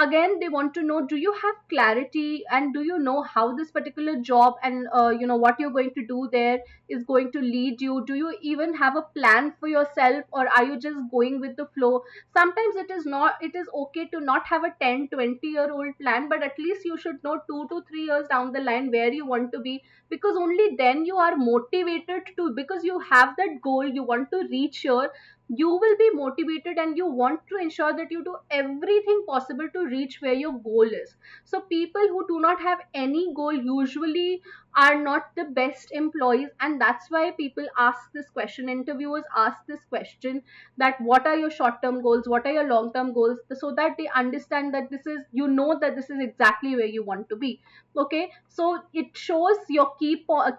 Again, they want to know, do you have clarity and do you know how this particular job and what you're going to do there is going to lead you? Do you even have a plan for yourself, or are you just going with the flow? Sometimes it is okay to not have a 10-20 year old plan, but at least you should know 2 to 3 years down the line where you want to be, because only then you are motivated to, because you have that goal, you want to reach here, you will be motivated and you want to ensure that you do everything possible to reach where your goal is. So people who do not have any goal usually are not the best employees, and that's why people ask this question, interviewers ask this question, that what are your short term goals, what are your long term goals, so that they understand that this is, that this is exactly where you want to be. Okay, so it shows your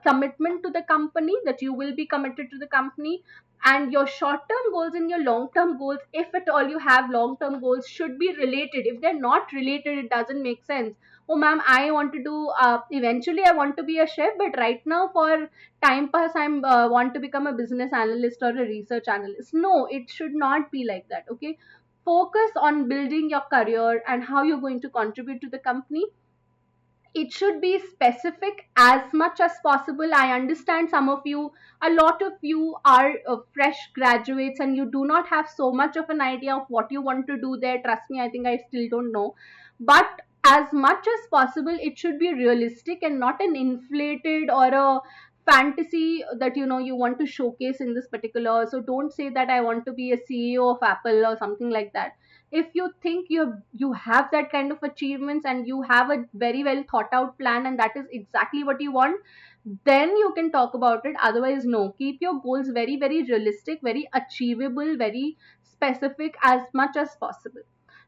commitment to the company, that you will be committed to the company. And your short term goals and your long term goals, if at all you have long term goals, should be related. If they're not related, it doesn't make sense. Oh ma'am, I want to do, eventually I want to be a chef, but right now for time pass I'm want to become a business analyst or a research analyst. No, it should not be like that. Okay, focus on building your career and how you're going to contribute to the company. It should be specific as much as possible. I understand some of you, a lot of you are fresh graduates and you do not have so much of an idea of what you want to do there. Trust me, I think I still don't know. But as much as possible, it should be realistic and not an inflated or a fantasy that you want to showcase in this particular. So don't say that I want to be a CEO of Apple or something like that. If you think you have that kind of achievements and you have a very well thought out plan and that is exactly what you want, then you can talk about it. Otherwise, no. Keep your goals very, very realistic, very achievable, very specific as much as possible.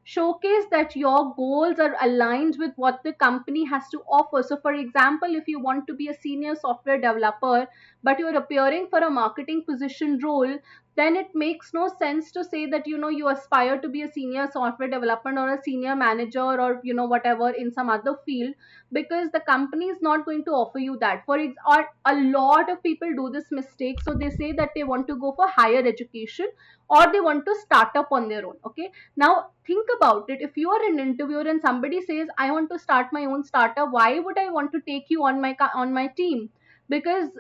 Showcase that your goals are aligned with what the company has to offer. So for example, if you want to be a senior software developer but you're appearing for a marketing position role, then it makes no sense to say that you aspire to be a senior software developer or a senior manager or whatever in some other field, because the company is not going to offer you that. Or a lot of people do this mistake, so they say that they want to go for higher education or they want to start up on their own. Okay, now think about it. If you are an interviewer and somebody says I want to start my own startup, why would I want to take you on my team? Because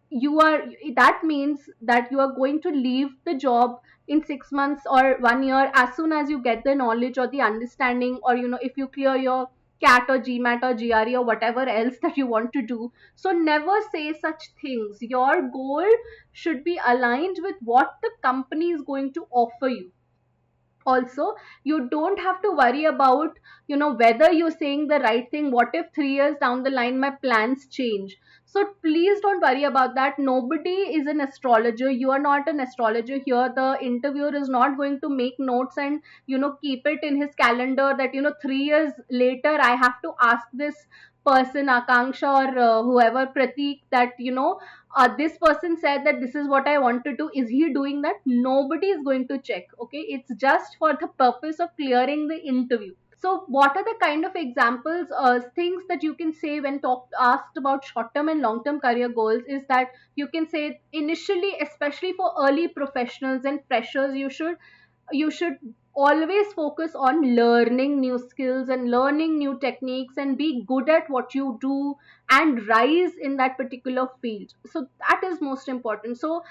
you are that means that you are going to leave the job in 6 months or 1 year as soon as you get the knowledge or the understanding, or if you clear your cat or gmat or gre or whatever else that you want to do. So never say such things. Your goal should be aligned with what the company is going to offer you. Also, you don't have to worry about whether you're saying the right thing. What if 3 years down the line my plans change? So please don't worry about that. Nobody is an astrologer. You are not an astrologer here. The interviewer is not going to make notes and keep it in his calendar that 3 years later I have to ask this person Akanksha or whoever Pratik that this person said that this is what I want to do. Is he doing that? Nobody is going to check. Okay, it's just for the purpose of clearing the interview. So what are the kind of examples, things that you can say when asked about short term and long term career goals, is that you can say initially, especially for early professionals and freshers, you should always focus on learning new skills and learning new techniques and be good at what you do and rise in that particular field. So that is most important. So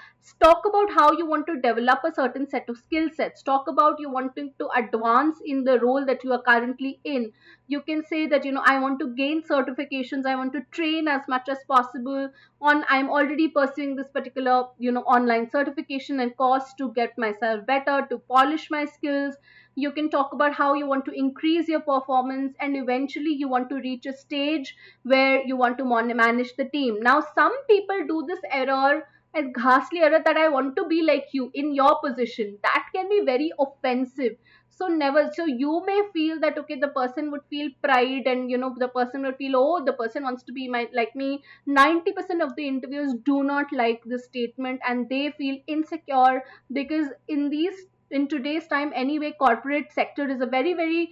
talk about how you want to develop a certain set of skill sets. Talk about you wanting to advance in the role that you are currently in. You can say that I want to gain certifications, I want to train as much as possible on, I'm already pursuing this particular online certification and course to get myself better, to polish my skills. You can talk about how you want to increase your performance and eventually you want to reach a stage where you want to manage the team. Now some people do this error, as ghastly error, that I want to be like you in your position. That can be very offensive. So never. So you may feel that okay, the person would feel pride and the person would feel, oh, the person wants to be like me. 90% of the interviewers do not like this statement and they feel insecure, because in today's time anyway, corporate sector is a very, very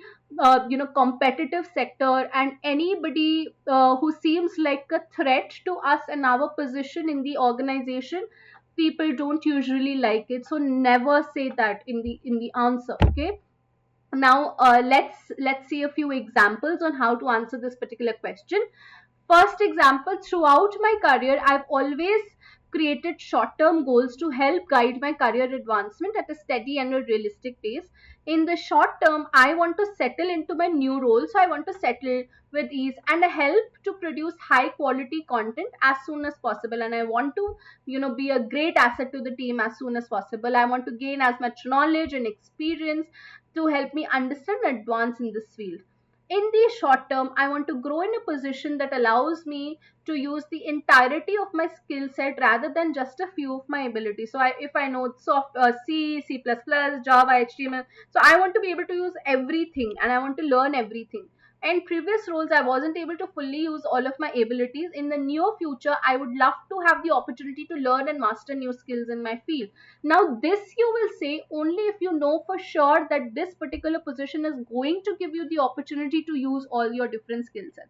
competitive sector, and anybody who seems like a threat to us and our position in the organization, people don't usually like it. So never say that in the answer. Okay, Now, let's see a few examples on how to answer this particular question. First example, throughout my career, I've always created short term goals to help guide my career advancement at a steady and a realistic pace. In the short term, I want to settle into my new role, so I want to settle with ease and help to produce high quality content as soon as possible. And I want to, be a great asset to the team as soon as possible. I want to gain as much knowledge and experience to help me understand and advance in this field. In the short term, I want to grow in a position that allows me to use the entirety of my skill set rather than just a few of my abilities. So if I know C, C++, Java, HTML, so I want to be able to use everything and I want to learn everything. In previous roles, I wasn't able to fully use all of my abilities. In the near future, I would love to have the opportunity to learn and master new skills in my field. Now, this you will say only if you know for sure that this particular position is going to give you the opportunity to use all your different skill sets.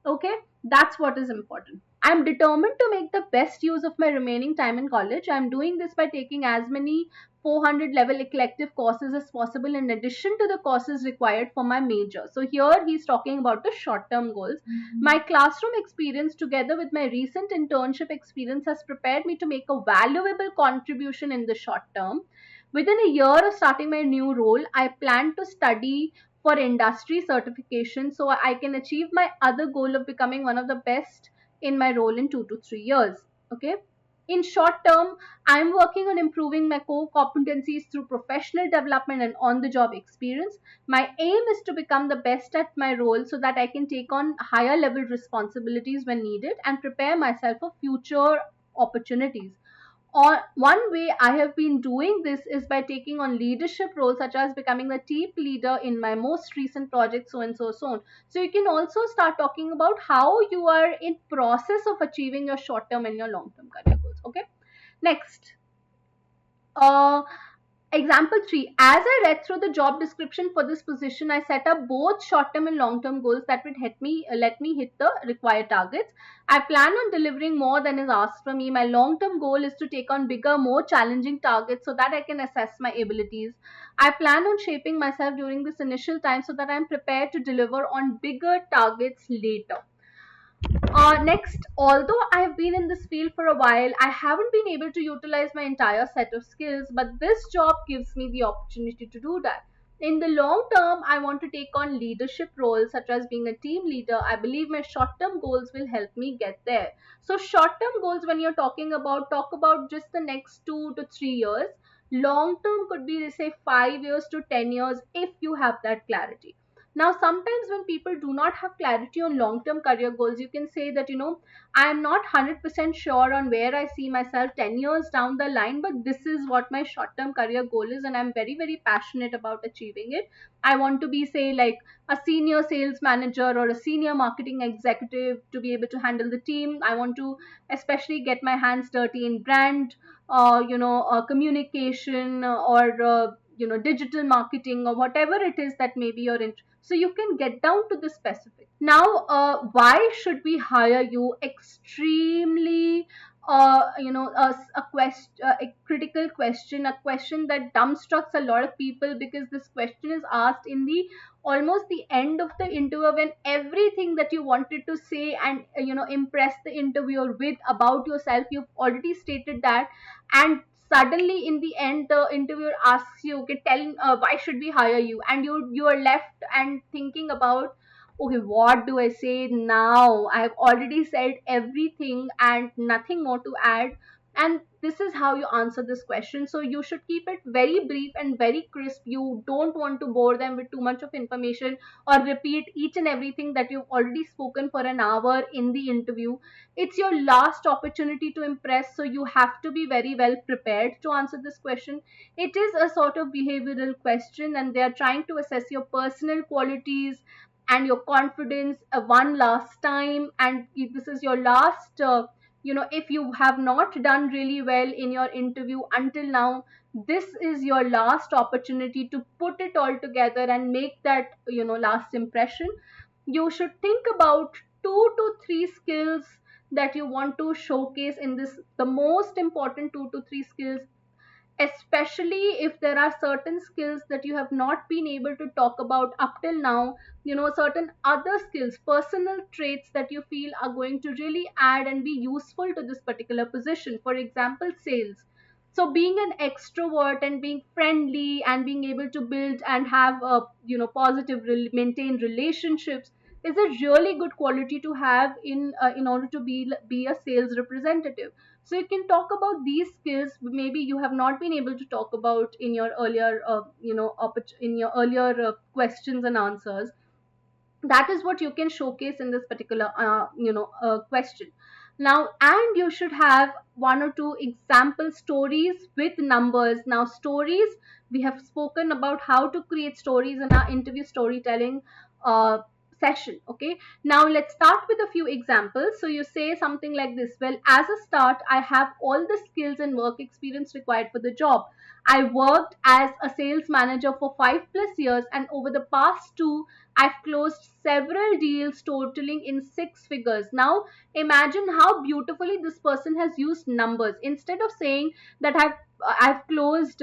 Okay, that's what is important. I'm determined to make the best use of my remaining time in college. I'm doing this by taking as many 400 level elective courses as possible in addition to the courses required for my major. So here he's talking about the short term goals. My classroom experience together with my recent internship experience has prepared me to make a valuable contribution in the short term. Within a year of starting my new role, I plan to study for industry certification so I can achieve my other goal of becoming one of the best in my role in 2 to 3 years. Okay. In short term, I'm working on improving my core competencies through professional development and on the job experience. My aim is to become the best at my role so that I can take on higher level responsibilities when needed and prepare myself for future opportunities. One way I have been doing this is by taking on leadership roles, such as becoming the team leader in my most recent project, so and so, so on. So you can also start talking about how you are in process of achieving your short term and your long term career goals. Okay. Next, uh, example 3. As I read through the job description for this position, I set up both short-term and long-term goals that would let me hit the required targets. I plan on delivering more than is asked from me. My long-term goal is to take on bigger, more challenging targets so that I can assess my abilities. I plan on shaping myself during this initial time so that I'm prepared to deliver on bigger targets later. Next, although I have been in this field for a while, I haven't been able to utilize my entire set of skills, but this job gives me the opportunity to do that. In the long term, I want to take on leadership roles such as being a team leader. I believe my short term goals will help me get there. So, short term goals, when you're talking about, talk about just the next 2 to 3 years. Long term could be, say, 5 years to 10 years if you have that clarity. Now, sometimes when people do not have clarity on long term career goals, you can say that, I am not 100% sure on where I see myself 10 years down the line, but this is what my short term career goal is, and I'm very, very passionate about achieving it. I want to be, say, like a senior sales manager or a senior marketing executive to be able to handle the team. I want to especially get my hands dirty in brand, communication, or digital marketing or whatever it is that maybe you're in, so you can get down to the specific. Now, why should we hire you? Extremely, a critical question, a question that dumbstrucks a lot of people, because this question is asked in the almost the end of the interview, when everything that you wanted to say and impress the interviewer with about yourself, you've already stated that, and suddenly in the end the interviewer asks you, okay, tell, why should we hire you, and you are left and thinking about, okay, what do I say now? I've already said everything and nothing more to add. And this is how you answer this question. So you should keep it very brief and very crisp. You don't want to bore them with too much of information or repeat each and everything that you've already spoken for an hour in the interview. It's your last opportunity to impress, so you have to be very well prepared to answer this question. It is a sort of behavioral question, and they are trying to assess your personal qualities and your confidence one last time. And if this is your last, if you have not done really well in your interview until now, this is your last opportunity to put it all together and make that last impression. You should think about 2 to 3 skills that you want to showcase in this, the most important 2 to 3 skills. especially if there are certain skills that you have not been able to talk about up till now, certain other skills, personal traits that you feel are going to really add and be useful to this particular position. For example, sales. So being an extrovert and being friendly and being able to build and have positive maintain relationships is a really good quality to have in order to be a sales representative. So you can talk about these skills maybe you have not been able to talk about in your earlier in your earlier questions and answers. That is what you can showcase in this particular question. Now, and you should have one or two example stories with numbers. Now, stories, we have spoken about how to create stories in our interview storytelling uh, session. Okay, now let's start with a few examples. So you say something like this: well, as a start, I have all the skills and work experience required for the job. I worked as a sales manager for 5+ years, and over the past two, I've closed several deals totaling in six figures. Now, imagine how beautifully this person has used numbers. Instead of saying that I've closed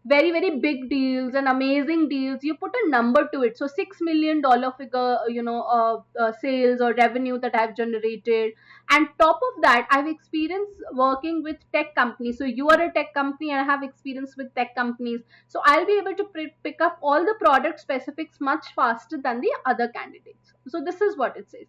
very very big deals and amazing deals, you put a number to it. So $6 million figure, sales or revenue that I've generated. And top of that, I've experienced working with tech companies. So you are a tech company, and I have experience with tech companies. So I'll be able to pick up all the product specifics much faster than the other candidates. So this is what it says.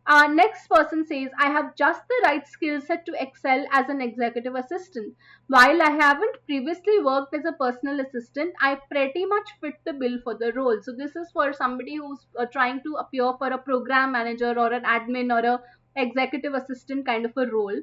Next person says, I have just the right skill set to excel as an executive assistant. While I haven't previously worked as a personal assistant, I pretty much fit the bill for the role. So this is for somebody who's trying to appear for a program manager or an admin or a executive assistant kind of a role.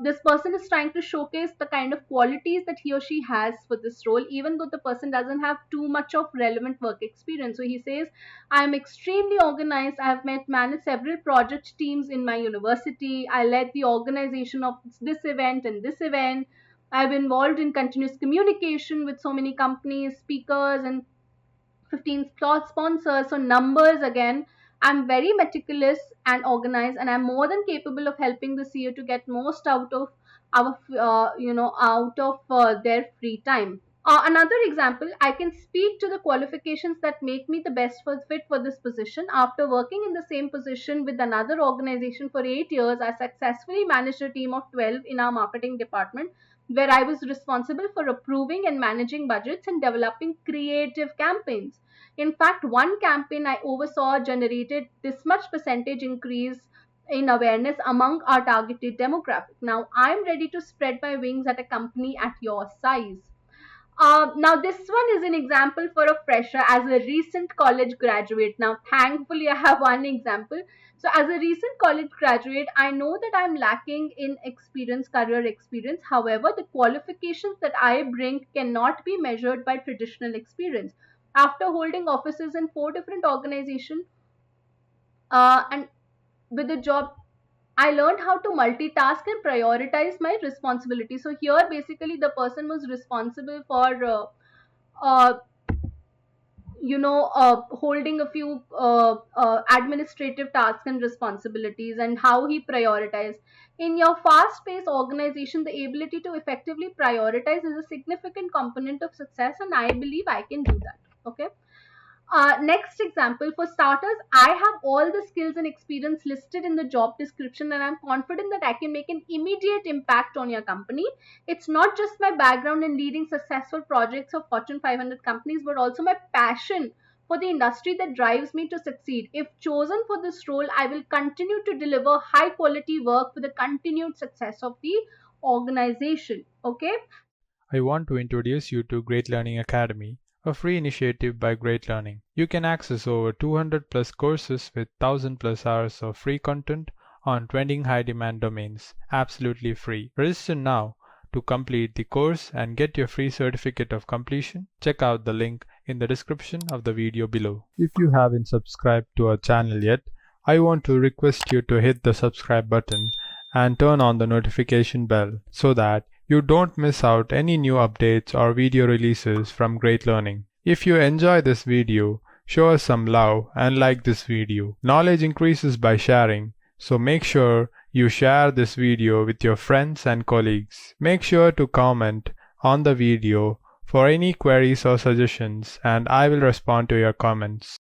This person is trying to showcase the kind of qualities that he or she has for this role, even though the person doesn't have too much of relevant work experience. So he says, I am extremely organized. I have managed several project teams in my university. I led the organization of this event and this event. I've been involved in continuous communication with so many companies, speakers, and 15 slot sponsors. So numbers again. I'm very meticulous and organized, and I'm more than capable of helping the CEO to get most out of their free time. Another example, I can speak to the qualifications that make me the best fit for this position. After working in the same position with another organization for 8 years, I successfully managed a team of 12 in our marketing department, where I was responsible for approving and managing budgets and developing creative campaigns. In fact, one campaign I oversaw generated this much percentage increase in awareness among our targeted demographic. Now, I'm ready to spread my wings at a company at your size. Now, this one is an example for a fresher as a recent college graduate. Now, thankfully, I have one example. So, as a recent college graduate, I know that I'm lacking in experience, career experience. However, the qualifications that I bring cannot be measured by traditional experience. After holding offices in four different organizations and with the job, I learned how to multitask and prioritize my responsibilities. So here, basically, the person was responsible for, uh, holding a few administrative tasks and responsibilities, and how he prioritized. In your fast-paced organization, the ability to effectively prioritize is a significant component of success, and I believe I can do that. Okay. Next example, for starters, I have all the skills and experience listed in the job description, and I'm confident that I can make an immediate impact on your company. It's not just my background in leading successful projects of Fortune 500 companies, but also my passion for the industry that drives me to succeed. If chosen for this role, I will continue to deliver high quality work for the continued success of the organization. Okay. I want to introduce you to Great Learning Academy, a free initiative by Great Learning. You can access over 200 plus courses with 1000 plus hours of free content on trending high demand domains, absolutely free. Register now to complete the course and get your free certificate of completion. Check out the link in the description of the video below. If you haven't subscribed to our channel yet, I want to request you to hit the subscribe button and turn on the notification bell so that you don't miss out any new updates or video releases from Great Learning. If you enjoy this video, show us some love and like this video. Knowledge increases by sharing, so make sure you share this video with your friends and colleagues. Make sure to comment on the video for any queries or suggestions, and I will respond to your comments.